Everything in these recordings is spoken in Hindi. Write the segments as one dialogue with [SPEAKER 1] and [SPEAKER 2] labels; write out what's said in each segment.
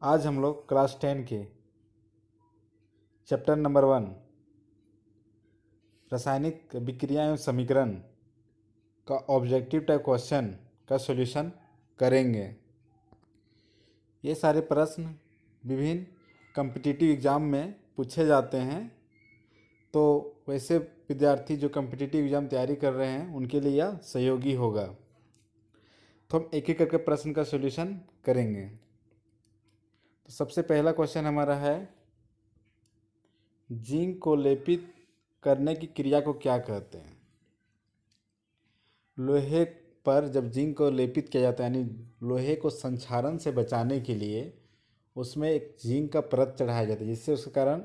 [SPEAKER 1] आज हम लोग क्लास 10 के चैप्टर नंबर 1 रासायनिक अभिक्रिया एवं समीकरण का ऑब्जेक्टिव टाइप क्वेश्चन का सॉल्यूशन करेंगे। ये सारे प्रश्न विभिन्न कॉम्पिटिटिव एग्ज़ाम में पूछे जाते हैं, तो वैसे विद्यार्थी जो कॉम्पिटिटिव एग्ज़ाम तैयारी कर रहे हैं उनके लिए यह सहयोगी होगा। तो हम एक एक करके प्रश्न का सॉल्यूशन करेंगे। तो सबसे पहला क्वेश्चन हमारा है, जिंक को लेपित करने की क्रिया को क्या कहते हैं। लोहे पर जब जिंक को लेपित किया जाता है, यानी लोहे को संक्षारण से बचाने के लिए उसमें एक जिंक का परत चढ़ाया जाता है, जिससे उसके कारण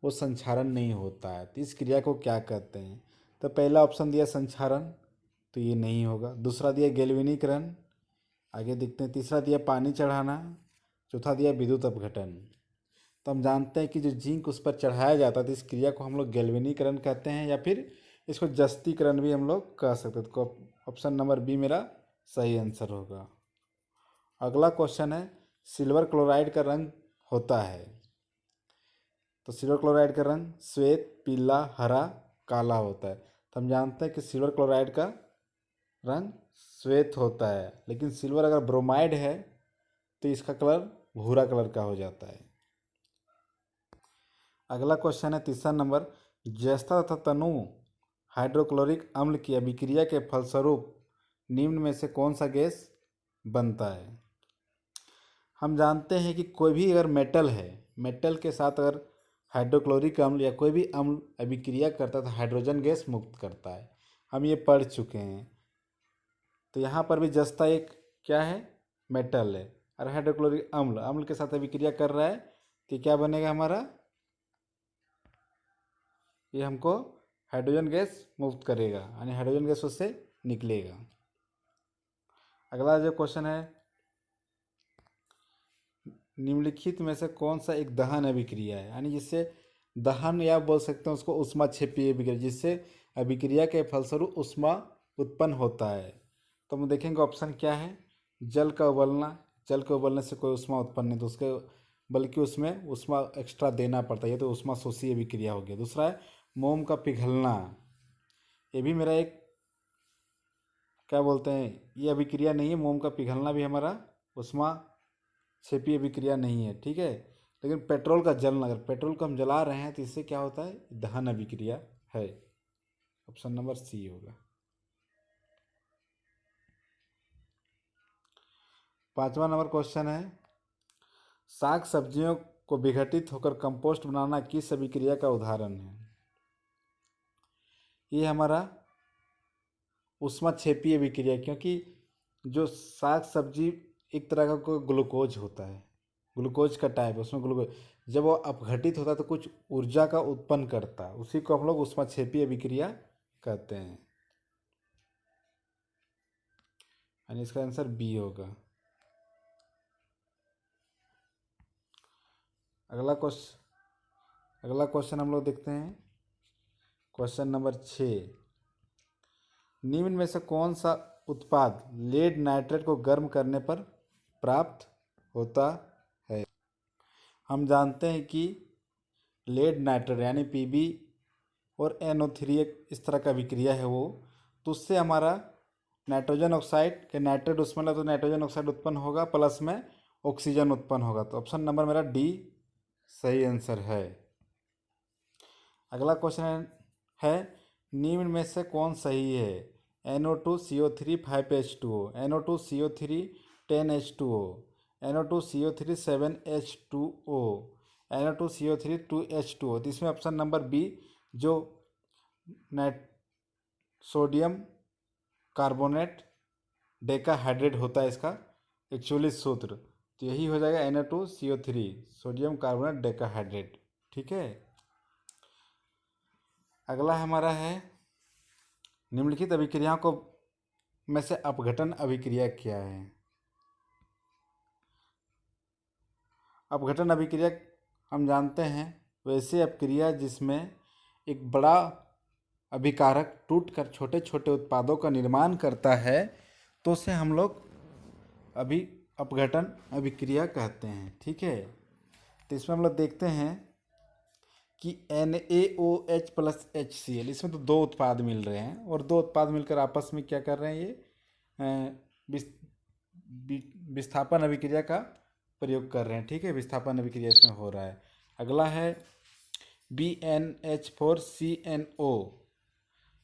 [SPEAKER 1] वो संक्षारण नहीं होता है। तो इस क्रिया को क्या कहते हैं। तो पहला ऑप्शन दिया संक्षारण, तो ये नहीं होगा। दूसरा दिया गैल्वेनीकरण, आगे देखते हैं। तीसरा दिया पानी चढ़ाना, चौथा दिया विद्युत अपघटन। तो हम जानते हैं कि जो जिंक उस पर चढ़ाया जाता है, तो इस क्रिया को हम लोग गैल्वेनीकरण कहते हैं, या फिर इसको जस्तीकरण भी हम लोग कह सकते हैं। तो ऑप्शन नंबर बी मेरा सही आंसर होगा। अगला क्वेश्चन है, सिल्वर क्लोराइड का रंग होता है। तो सिल्वर क्लोराइड का रंग श्वेत, पीला, हरा, काला होता है। तो हम जानते हैं कि सिल्वर क्लोराइड का रंग श्वेत होता है, लेकिन सिल्वर अगर ब्रोमाइड है तो इसका कलर भूरा कलर का हो जाता है। अगला क्वेश्चन है तीसरा नंबर, जस्ता तथा तनु हाइड्रोक्लोरिक अम्ल की अभिक्रिया के फलस्वरूप निम्न में से कौन सा गैस बनता है। हम जानते हैं कि कोई भी अगर मेटल है, मेटल के साथ अगर हाइड्रोक्लोरिक अम्ल या कोई भी अम्ल अभिक्रिया करता है तो हाइड्रोजन गैस मुक्त करता है। हम ये पढ़ चुके हैं। तो यहाँ पर भी जस्ता एक क्या है, मेटल है, और हाइड्रोक्लोरिक अम्ल अम्ल के साथ अभिक्रिया कर रहा है, तो क्या बनेगा हमारा, ये हमको हाइड्रोजन गैस मुक्त करेगा, यानी हाइड्रोजन गैस उससे निकलेगा। अगला जो क्वेश्चन है, निम्नलिखित में से कौन सा एक दहन अभिक्रिया है, यानी जिससे दहन या बोल सकते हैं उसको ऊष्माक्षेपीय अभिक्रिया, जिससे अभिक्रिया के फलस्वरूप ऊष्मा उत्पन्न होता है। तो हम देखेंगे ऑप्शन क्या है। जल का उबलना, जल के उबलने से कोई ऊष्मा उत्पन्न नहीं, तो उसके बल्कि उसमें ऊष्मा एक्स्ट्रा देना पड़ता है, ये तो ऊष्मा शोषी अभिक्रिया हो गया। दूसरा है मोम का पिघलना, ये भी मेरा एक क्या बोलते हैं, ये अभिक्रिया नहीं है। मोम का पिघलना भी हमारा ऊष्मा क्षेपीय अभिक्रिया नहीं है, ठीक है। लेकिन पेट्रोल का जलना, अगर पेट्रोल को हम जला रहे हैं तो इससे क्या होता है, दहन अभिक्रिया है। ऑप्शन नंबर सी होगा। पांचवा नंबर क्वेश्चन है, साग सब्जियों को विघटित होकर कंपोस्ट बनाना किस अभिक्रिया का उदाहरण है। ये हमारा ऊष्माक्षेपीय अभिक्रिया, क्योंकि जो साग सब्जी एक तरह का कोई ग्लूकोज होता है, ग्लूकोज का टाइप, उसमें ग्लूकोज जब वो अपघटित होता है तो कुछ ऊर्जा का उत्पन्न करता है, उसी को हम लोग ऊष्माक्षेपीय अभिक्रिया कहते हैं, यानी इसका आंसर बी होगा। अगला क्वेश्चन हम लोग देखते हैं, क्वेश्चन नंबर 6, निम्न में से कौन सा उत्पाद लेड नाइट्रेट को गर्म करने पर प्राप्त होता है। हम जानते हैं कि लेड नाइट्रेट यानी पीबी और NO3 इस तरह का विक्रिया है वो, तो उससे हमारा नाइट्रोजन ऑक्साइड के नाइट्रेट उसमें लगा तो नाइट्रोजन ऑक्साइड उत्पन्न होगा, प्लस में ऑक्सीजन उत्पन्न होगा। तो ऑप्शन नंबर मेरा डी सही आंसर है। अगला क्वेश्चन है, निम्न में से कौन सही है। NO2CO3 5H2O, NO2CO3 10H2O, NO2CO3 7H2O, NO2CO3 2H2O। तो इसमें ऑप्शन नंबर बी जो नाइट सोडियम कार्बोनेट डेकाहाइड्रेट होता है, इसका एक्चुअली सूत्र, तो यही हो जाएगा NO2CO3 सोडियम कार्बोनेट डेकाहाइड्रेट, ठीक है। अगला हमारा है, निम्नलिखित अभिक्रियाओं को में से अपघटन अभिक्रिया क्या है। अपघटन अभिक्रिया हम जानते हैं वैसे अभिक्रिया जिसमें एक बड़ा अभिकारक टूटकर छोटे छोटे उत्पादों का निर्माण करता है, तो उसे हम लोग अपघटन अभिक्रिया कहते हैं। ठीक है, तो इसमें हम लोग देखते हैं कि NaOH प्लस HCl, इसमें तो दो उत्पाद मिल रहे हैं और दो उत्पाद मिलकर आपस में क्या कर रहे हैं, ये विस्थापन अभिक्रिया का प्रयोग कर रहे हैं। ठीक है, विस्थापन अभिक्रिया इसमें हो रहा है। अगला है BnH4CnO,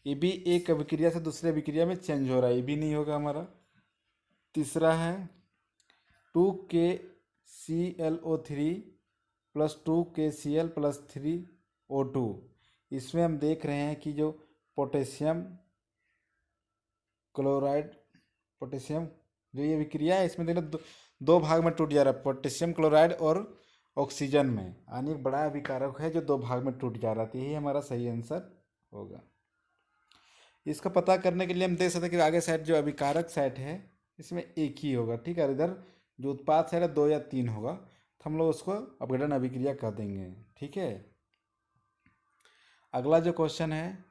[SPEAKER 1] ये भी एक अभिक्रिया से दूसरे अभिक्रिया में चेंज हो रहा है, ये भी नहीं होगा हमारा। तीसरा है 2KClO3 plus 2KCl plus 3O2, इसमें हम देख रहे हैं कि जो पोटेशियम क्लोराइड, पोटेशियम जो ये अभिक्रिया है इसमें देखना दो भाग में टूट जा रहा है, पोटेशियम क्लोराइड और ऑक्सीजन में, यानी एक बड़ा अभिकारक है जो दो भाग में टूट जा रहा है। यही हमारा सही आंसर होगा। इसका पता करने के लिए हम देख सकते हैं कि आगे साइड जो अभिकारक साइड है इसमें एक ही होगा। ठीक है, इधर जो उत्पाद साइड है 2 या 3 होगा, तो हम लोग उसको अपघटन अभिक्रिया कह देंगे। ठीक है, अगला जो क्वेश्चन है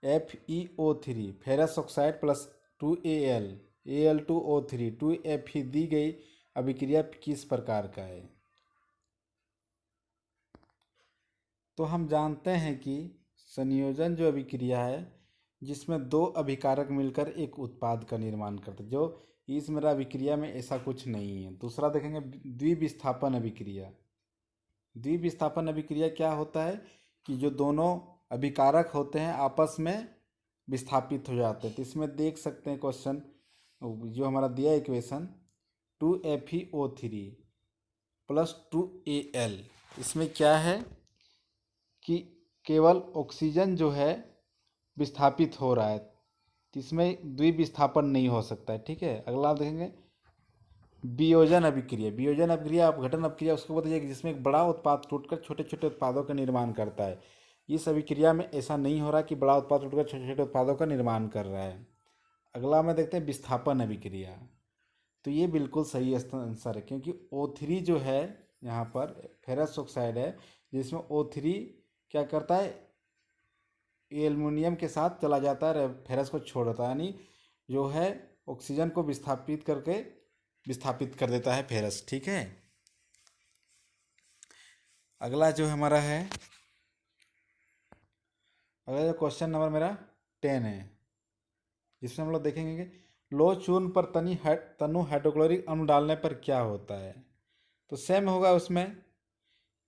[SPEAKER 1] FeO3 ferrous oxide plus 2Al Al2O3 2Fe दी गई अभिक्रिया किस प्रकार का है। तो हम जानते हैं कि संयोजन जो अभिक्रिया है जिसमें दो अभिकारक मिलकर एक उत्पाद का निर्माण करते हैं, जो इस मेरा अभिक्रिया में ऐसा कुछ नहीं है। दूसरा देखेंगे द्विविस्थापन अभिक्रिया। द्विविस्थापन अभिक्रिया क्या होता है कि जो दोनों अभिकारक होते हैं आपस में विस्थापित हो जाते हैं। तो इसमें देख सकते हैं क्वेश्चन जो हमारा दिया इक्वेशन 2FeO3 प्लस 2Al, इसमें क्या है कि केवल ऑक्सीजन जो है विस्थापित हो रहा है, तो इसमें द्विविस्थापन नहीं हो सकता है। ठीक है, अगला आप देखेंगे वियोजन अभिक्रिया। वियोजन अभिक्रिया अपघटन अभिक्रिया उसको बताइए कि जिसमें एक बड़ा उत्पाद टूटकर छोटे छोटे उत्पादों का निर्माण करता है। इस अभिक्रिया में ऐसा नहीं हो रहा कि बड़ा उत्पाद टूटकर छोटे छोटे उत्पादों का निर्माण कर रहा है। अगला में देखते हैं विस्थापन अभिक्रिया। तो ये बिल्कुल सही आंसर है, क्योंकि O3 जो है यहाँ पर फेरस ऑक्साइड है जिसमें O3 क्या करता है, एल्युमिनियम के साथ चला जाता है, फेरस को छोड़ देता है, यानी जो है ऑक्सीजन को विस्थापित कर देता है फेरस। ठीक है, अगला जो हमारा है, अगला जो क्वेश्चन नंबर मेरा 10 है, जिसमें हम लोग देखेंगे कि लो चूर्ण पर तनु हाइड्रोक्लोरिक अम्ल डालने पर क्या होता है। तो सेम होगा उसमें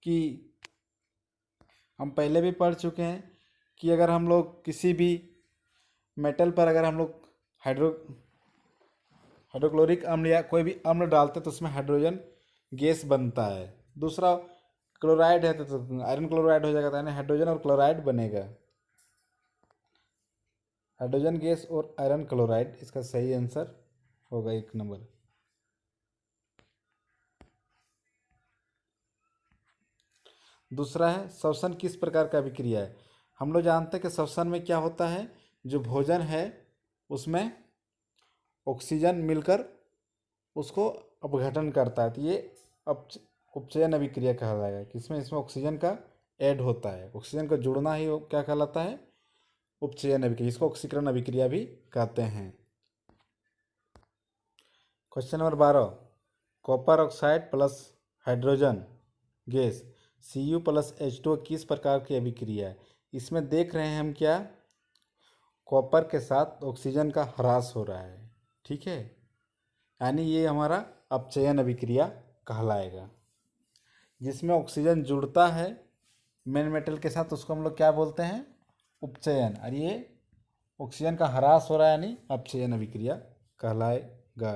[SPEAKER 1] कि हम पहले भी पढ़ चुके हैं कि अगर हम लोग किसी भी मेटल पर अगर हम लोग हाइड्रोक्लोरिक अम्ल या कोई भी अम्ल डालते हैं तो उसमें हाइड्रोजन गैस बनता है। दूसरा क्लोराइड है तो आयरन क्लोराइड हो जाएगा, यानी हाइड्रोजन और क्लोराइड बनेगा, हाइड्रोजन गैस और आयरन क्लोराइड। इसका सही आंसर होगा 1 नंबर। दूसरा है श्वसन किस प्रकार का अभिक्रिया है। हम लोग जानते हैं कि श्वसन में क्या होता है, जो भोजन है उसमें ऑक्सीजन मिलकर उसको अपघटन करता है, तो ये उपचयन अभिक्रिया कहलाएगा। किसमें, इसमें ऑक्सीजन का ऐड होता है, ऑक्सीजन का जुड़ना ही क्या कहलाता है, उपचयन अभिक्रिया। इसको ऑक्सीकरण अभिक्रिया भी कहते हैं। Question number 12, copper oxide plus hydrogen gas Cu plus H2 किस प्रकार की अभिक्रिया है। इसमें देख रहे हैं हम क्या, कॉपर के साथ ऑक्सीजन का ह्रास हो रहा है। ठीक है, यानी ये हमारा अपचयन अभिक्रिया कहलाएगा। जिसमें ऑक्सीजन जुड़ता है मेन मेटल के साथ उसको हम लोग क्या बोलते हैं, उपचयन, और ये ऑक्सीजन का ह्रास हो रहा है यानी अपचयन अभिक्रिया कहलाएगा।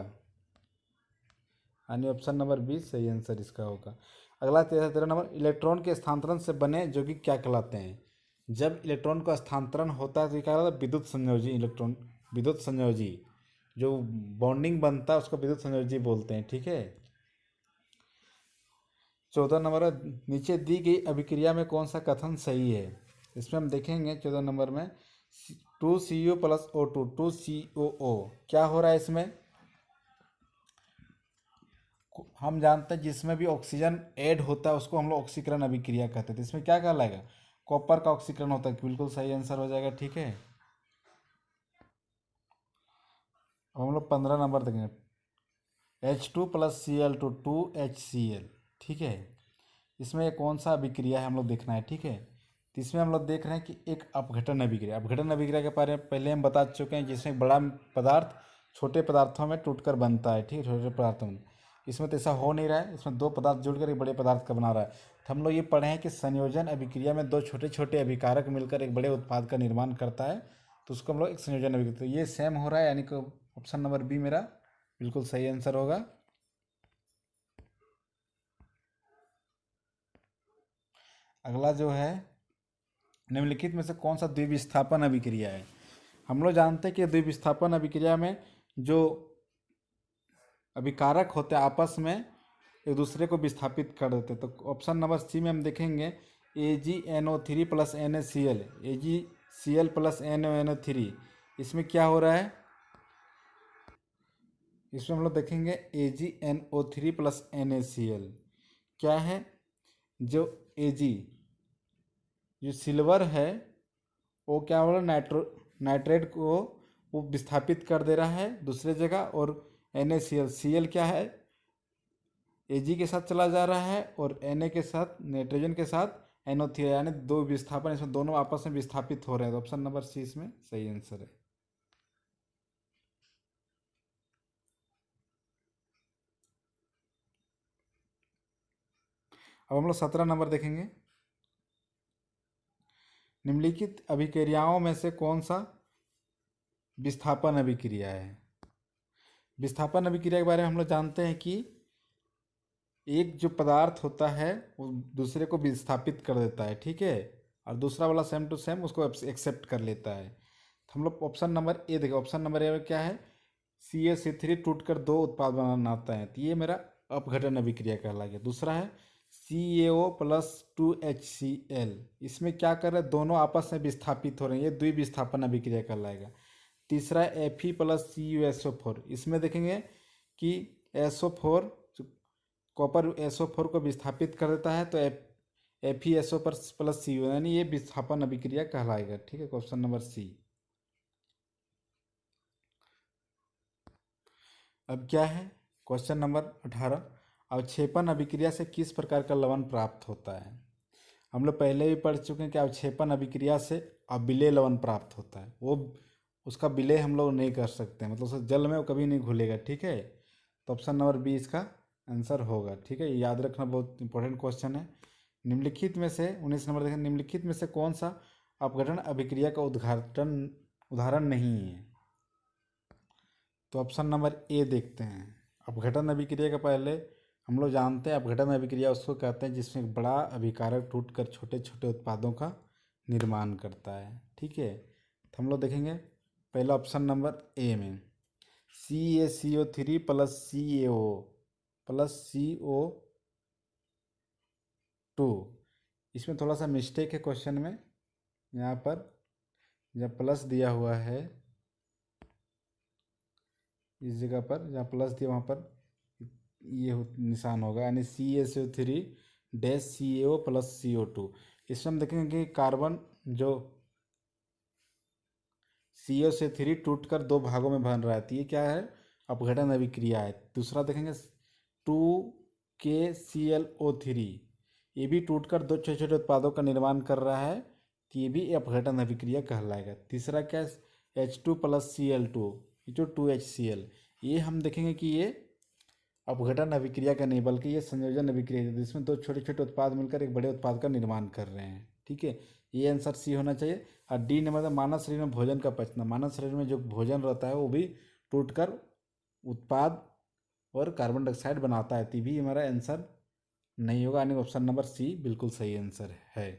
[SPEAKER 1] यानी ऑप्शन नंबर 20 सही आंसर इसका होगा। अगला 13 नंबर, इलेक्ट्रॉन के स्थानांतरण से बने यौगिक क्या कहलाते हैं। जब इलेक्ट्रॉन का स्थानांतरण होता है तो ये क्या कहलाता है, विद्युत संयोजी इलेक्ट्रॉन, विद्युत संयोजी जो बॉन्डिंग बनता है उसको विद्युत संयोजी बोलते हैं। ठीक है, 14 नंबर, नीचे दी गई अभिक्रिया में कौन सा कथन सही है। इसमें हम देखेंगे 14 नंबर में 2Cu प्लस O2 2COO क्या हो रहा है। इसमें हम जानते हैं जिसमें भी ऑक्सीजन ऐड होता है उसको हम लोग ऑक्सीकरण अभिक्रिया कहते हैं। तो इसमें क्या कहलाएगा, कॉपर का ऑक्सीकरण होता है, बिल्कुल सही आंसर हो जाएगा। ठीक है, अब हम लोग 15 नंबर देखेंगे। H2 + Cl2 2HCl, ठीक है। इसमें कौन सा अभिक्रिया है हम लोग देखना है, ठीक है। तो इसमें हम लोग देख रहे हैं कि एक अपघटन अभिक्रिया। अपघटन अभिक्रिया के बारे में पहले हम बता चुके हैं, जिसमें बड़ा पदार्थ छोटे पदार्थों में टूटकर बनता है, ठीक है, छोटे छोटे पदार्थों में। इसमें तो ऐसा हो नहीं रहा है, इसमें दो पदार्थ जुड़कर एक बड़े पदार्थ का बना रहा है। तो हम लोग ये पढ़े हैं कि संयोजन अभिक्रिया में दो छोटे छोटे अभिकारक मिलकर एक बड़े उत्पाद का निर्माण करता है, तो उसको हम लोग एक संयोजन अभिक्रिया। तो ये सेम हो रहा है, यानी कि ऑप्शन नंबर बी मेरा बिल्कुल सही आंसर होगा। अगला जो है, निम्नलिखित में से कौन सा द्विविस्थापन अभिक्रिया है। हम लोग जानते हैं कि द्विविस्थापन अभिक्रिया में जो अभिकारक होते हैं आपस में एक दूसरे को विस्थापित कर देते हैं। तो ऑप्शन नंबर सी में हम देखेंगे AgNO3 + NaCl, AgCl + NaNO3। इसमें क्या हो रहा है, इसमें हम लोग देखेंगे AgNO3 + NaCl क्या है। जो Ag जो सिल्वर है वो क्या हो रहा है, नाइट्रेट को वो विस्थापित कर दे रहा है दूसरे जगह, और NaCl क्या है, Ag के साथ चला जा रहा है और Na के साथ, नाइट्रोजन के साथ NO3, यानी दो विस्थापन इसमें दोनों आपस में विस्थापित हो रहे हैं। तो ऑप्शन नंबर सी इसमें सही आंसर है। अब हम लोग 17 नंबर देखेंगे। निम्नलिखित अभिक्रियाओं में से कौन सा विस्थापन अभिक्रिया है। विस्थापन अभिक्रिया के बारे में हम लोग जानते हैं कि एक जो पदार्थ होता है वो दूसरे को विस्थापित कर देता है, ठीक है, और दूसरा वाला सेम टू सेम उसको एक्सेप्ट कर लेता है। तो हम लोग ऑप्शन नंबर ए देखें। ऑप्शन नंबर ए में क्या है, CaC3 टूटकर दो उत्पाद बनाता है, तो ये मेरा अपघटन अभिक्रिया कहलाएगा। दूसरा है CaO + 2HCl, इसमें क्या कर रहे हैं, दोनों आपस में विस्थापित हो रहे हैं, ये द्विविस्थापन अभिक्रिया कहलाएगा। तीसरा है Fe + CuSO4, इसमें देखेंगे कि SO4 कॉपर SO4 को विस्थापित कर देता है, तो FeSO + Cu, यानी ये विस्थापन अभिक्रिया कहलाएगा, ठीक है, क्वेश्चन नंबर सी। अब क्या है, क्वेश्चन नंबर 18, अवक्षेपण अभिक्रिया से किस प्रकार का लवण प्राप्त होता है। हम लोग पहले भी पढ़ चुके हैं कि अवक्षेपण अभिक्रिया से अविलेय लवण प्राप्त होता है, वो उसका विलय हम लोग नहीं कर सकते, मतलब उसे जल में वो कभी नहीं घुलेगा, ठीक है। तो ऑप्शन नंबर बी इसका आंसर होगा, ठीक है, याद रखना, बहुत इंपॉर्टेंट क्वेश्चन है। निम्नलिखित में से 19 नंबर देखें, निम्नलिखित में से कौन सा अपघटन अभिक्रिया का उदाहरण नहीं है। तो ऑप्शन नंबर ए देखते हैं। अपघटन अभिक्रिया का पहले हम लोग जानते हैं, अपघटन अभिक्रिया उसको कहते हैं जिसमें एक बड़ा अभिकारक टूटकर छोटे छोटे उत्पादों का निर्माण करता है, ठीक है। तो हम लोग देखेंगे पहला ऑप्शन नंबर ए में CaCO3 + CaO + CO2। इसमें थोड़ा सा मिस्टेक है क्वेश्चन में, यहाँ पर जब प्लस दिया हुआ है, इस जगह पर जहाँ प्लस दिया वहाँ पर ये निशान होगा, यानी CaCO3-CaO + CO2। इसमें हम देखेंगे कि कार्बन जो CO से 3 टूटकर दो भागों में बन रहा है, तो ये क्या है, अपघटन अभिक्रिया है। दूसरा देखेंगे 2KClO3, ये भी टूटकर दो छोटे छोटे उत्पादों का निर्माण कर रहा है, तो ये भी अपघटन अभिक्रिया कहलाएगा। तीसरा क्या है, H2 + Cl2, ये जो 2HCl, ये हम देखेंगे कि ये अपघटन अभिक्रिया का नहीं बल्कि ये संयोजन अभिक्रिया है, जिसमें दो छोटे छोटे उत्पाद मिलकर एक बड़े उत्पाद का निर्माण कर रहे हैं, ठीक है। ये आंसर सी होना चाहिए। और डी नंबर, मानव शरीर में भोजन का पचना, मानव शरीर में जो भोजन रहता है वो भी टूटकर उत्पाद और कार्बन डाइऑक्साइड बनाता है, तो भी हमारा आंसर नहीं होगा, यानी ऑप्शन नंबर सी बिल्कुल सही आंसर है।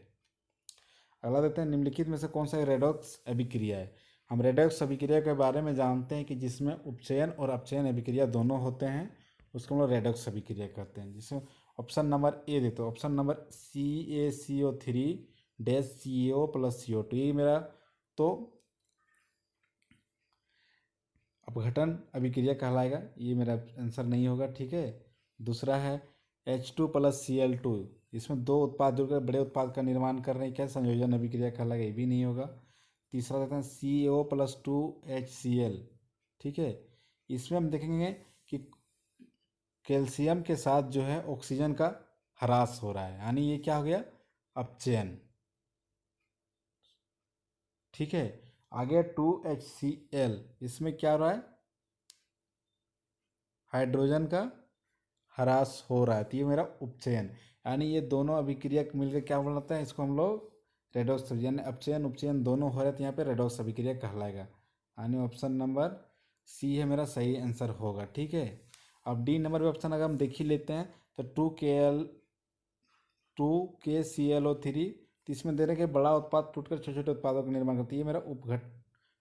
[SPEAKER 1] अगला देखते हैं, निम्नलिखित में से कौन सा रेडॉक्स अभिक्रिया है। हम रेडॉक्स अभिक्रिया के बारे में जानते हैं कि जिसमें उपचयन और अपचयन अभिक्रिया दोनों होते हैं, उसको हम लोग रेडॉक्स अभिक्रिया कहते हैं। जिसमें ऑप्शन नंबर ए देते हैं, ऑप्शन नंबर CaCO3-CaO + CO2, ये मेरा तो अपघटन अभिक्रिया कहलाएगा, ये मेरा आंसर नहीं होगा, ठीक है। दूसरा है H2 + Cl2, इसमें दो उत्पाद जुड़कर बड़े उत्पाद का निर्माण कर रहे हैं, क्या संयोजन अभिक्रिया कहलाएगा, ये भी नहीं होगा। तीसरा देते हैं CO + 2HCl, ठीक है, इसमें हम देखेंगे कि कैल्शियम के साथ जो है ऑक्सीजन का ह्रास हो रहा है, यानी ये क्या हो गया, अपचयन। ठीक है, आगे 2HCl, इसमें क्या हो रहा है, हाइड्रोजन का ह्रास हो रहा है, तो ये मेरा उपचयन, यानी ये दोनों अभिक्रिया मिलकर क्या बनाता है, इसको हम लोग रेडॉक्स, यानी अपचयन उपचयन दोनों हो रहे हैं, तो यहाँ पे रेडॉक्स अभिक्रिया कहलाएगा, यानी ऑप्शन नंबर सी है मेरा सही आंसर होगा। ठीक है, अब डी नंबर पे ऑप्शन अगर हम देख ही लेते हैं तो 2KClO3, तो इसमें दे रहे कि बड़ा उत्पाद टूटकर छोटे छोटे उत्पादों का निर्माण करती है, ये मेरा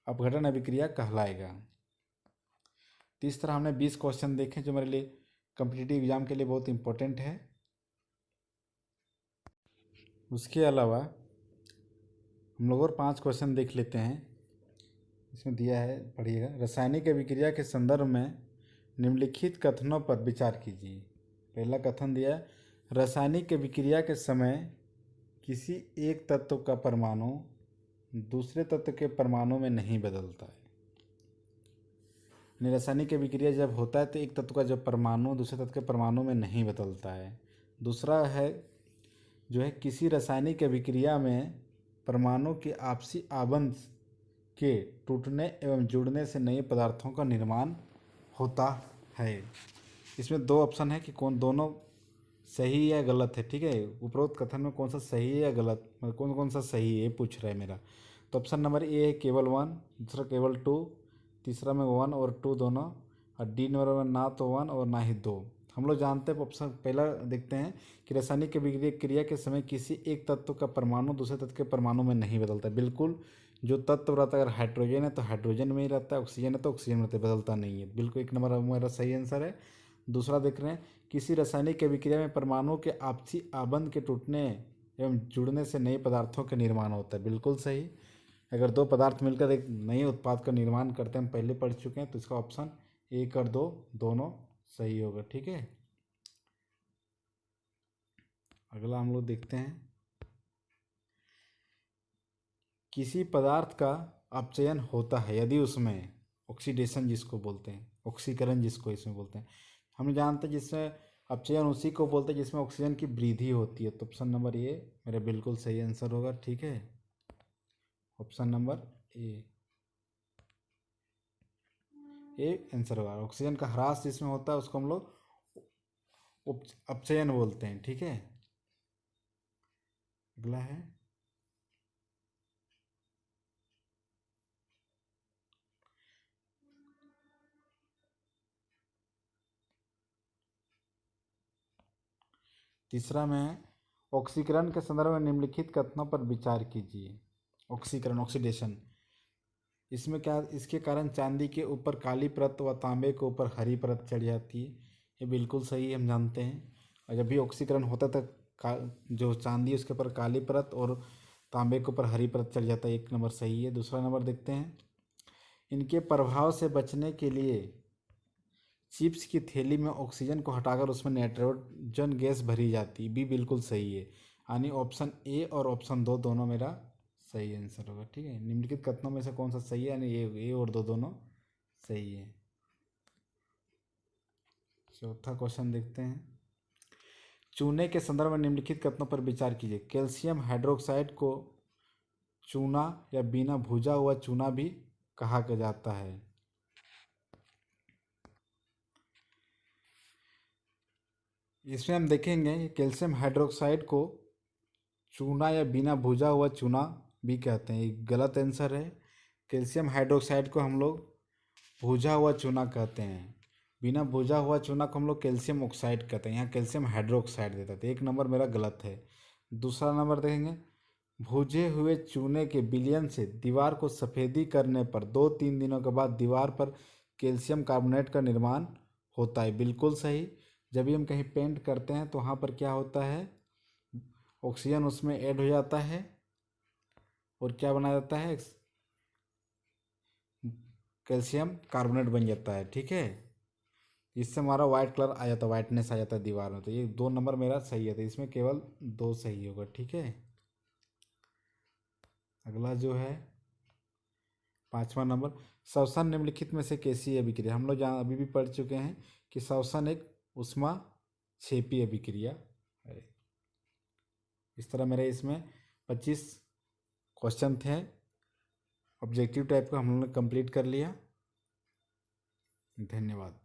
[SPEAKER 1] अपघटन अभिक्रिया कहलाएगा। तो इस तरह हमने 20 क्वेश्चन देखे जो मेरे लिए कम्पिटिटिव एग्जाम के लिए बहुत इंपॉर्टेंट है। उसके अलावा हम लोग और 5 क्वेश्चन देख लेते हैं। इसमें दिया है, पढ़िएगा, रासायनिक अभिक्रिया के संदर्भ में निम्नलिखित कथनों पर विचार कीजिए। पहला कथन दिया है, रासायनिक अभिक्रिया के समय किसी एक तत्व का परमाणु दूसरे तत्व के परमाणु में नहीं बदलता है। रासायनिक अभिक्रिया जब होता है तो एक तत्व का जब परमाणु दूसरे तत्व के परमाणु में नहीं बदलता है। दूसरा है जो है, किसी रासायनिक अभिक्रिया में परमाणु के आपसी आबंध के टूटने एवं जुड़ने से नए पदार्थों का निर्माण होता है। इसमें 2 ऑप्शन है कि कौन दोनों सही या गलत है। ठीक है, उपरोक्त कथन में कौन सा सही है या गलत, मतलब कौन कौन सा सही है ये पूछ रहा है मेरा। तो ऑप्शन नंबर ए है केवल 1, दूसरा केवल 2, तीसरा में 1 और 2 दोनों, और डी नंबर में ना तो 1 और ना ही 2। हम लोग जानते हैं, ऑप्शन पहला देखते हैं कि रासायनिक क्रिया के समय किसी एक तत्व का परमाणु दूसरे तत्व के परमाणु में नहीं बदलता। बिल्कुल, जो तत्व रहता है, अगर हाइड्रोजन है तो हाइड्रोजन में ही रहता है, ऑक्सीजन है तो ऑक्सीजन में रहता है, बदलता नहीं है। बिल्कुल 1 नंबर मेरा सही आंसर है। दूसरा देख रहे हैं, किसी रासायनिक अभिक्रिया में परमाणु के आपसी आबंध के टूटने एवं जुड़ने से नए पदार्थों का निर्माण होता है। बिल्कुल सही, अगर 2 पदार्थ मिलकर एक नए उत्पाद का निर्माण करते हैं, हम पहले पढ़ चुके हैं, तो इसका ऑप्शन 1 और 2 दोनों सही होगा। ठीक है, अगला हम लोग देखते हैं, किसी पदार्थ का अपचयन होता है यदि उसमें ऑक्सीडेशन जिसको बोलते हैं, ऑक्सीकरण जिसको इसमें बोलते हैं, हम जानते हैं जिसमें अपचयन उसी को बोलते हैं जिसमें ऑक्सीजन की वृद्धि होती है। तो ऑप्शन नंबर ए मेरा बिल्कुल सही आंसर होगा। ठीक है, ऑप्शन नंबर ए आंसर होगा। ऑक्सीजन का ह्रास जिसमें होता है उसको हम लोग अपचयन बोलते हैं। ठीक है, अगला है, तीसरा में ऑक्सीकरण के संदर्भ में निम्नलिखित कथनों पर विचार कीजिए। ऑक्सीकरण, ऑक्सीडेशन, इसमें क्या, इसके कारण चांदी के ऊपर काली परत व तांबे के ऊपर हरी परत चढ़ जाती है। ये बिल्कुल सही है, हम जानते हैं। और जब भी ऑक्सीकरण होता है तो जो चांदी है उसके ऊपर काली परत और तांबे के ऊपर हरी परत चढ़ जाता है। 1 नंबर सही है। दूसरा नंबर देखते हैं, इनके प्रभाव से बचने के लिए चिप्स की थैली में ऑक्सीजन को हटाकर उसमें नाइट्रोजन गैस भरी जाती है। भी बिल्कुल सही है, यानी ऑप्शन ए और ऑप्शन 2 दोनों मेरा सही आंसर होगा। ठीक है, निम्नलिखित कथनों में से कौन सा सही है, यानी ए और 2 दोनों सही है। चौथा क्वेश्चन देखते हैं, चूने के संदर्भ में निम्नलिखित कथनों पर विचार कीजिए। कैल्शियम हाइड्रोक्साइड को चूना या बिना भुजा हुआ चूना भी कहा जाता है। इसमें हम देखेंगे कैल्शियम हाइड्रोक्साइड को चूना या बिना भुजा हुआ चूना भी कहते हैं। एक गलत आंसर है। कैल्शियम हाइड्रोक्साइड को हम लोग भुजा हुआ चूना कहते हैं। बिना भुजा हुआ चूना को हम लोग कैल्शियम ऑक्साइड कहते हैं। यहाँ कैल्शियम हाइड्रोक्साइड देता है, तो 1 नंबर मेरा गलत है। दूसरा नंबर देखेंगे, भुजे हुए चूने के विलयन से दीवार को सफ़ेदी करने पर 2-3 दिनों के बाद दीवार पर कैल्शियम कार्बोनेट का निर्माण होता है। बिल्कुल सही, जब भी हम कहीं पेंट करते हैं तो वहाँ पर क्या होता है, ऑक्सीजन उसमें ऐड हो जाता है और क्या बना जाता है, कैल्शियम कार्बोनेट बन जाता है। ठीक है, इससे हमारा वाइट कलर आ जाता है, वाइटनेस आ जाता है दीवार में। तो ये 2 नंबर मेरा सही है, तो इसमें केवल 2 सही होगा। ठीक है, अगला जो है 5वां नंबर, श्वसन निम्नलिखित में से कैसी अभिक्रिया? हम लोग अभी भी पढ़ चुके हैं कि श्वसन एक ऊष्मा क्षेपी अभिक्रिया है। इस तरह मेरे इसमें 25 क्वेश्चन थे। ऑब्जेक्टिव टाइप का हम लोगों ने कंप्लीट कर लिया। धन्यवाद।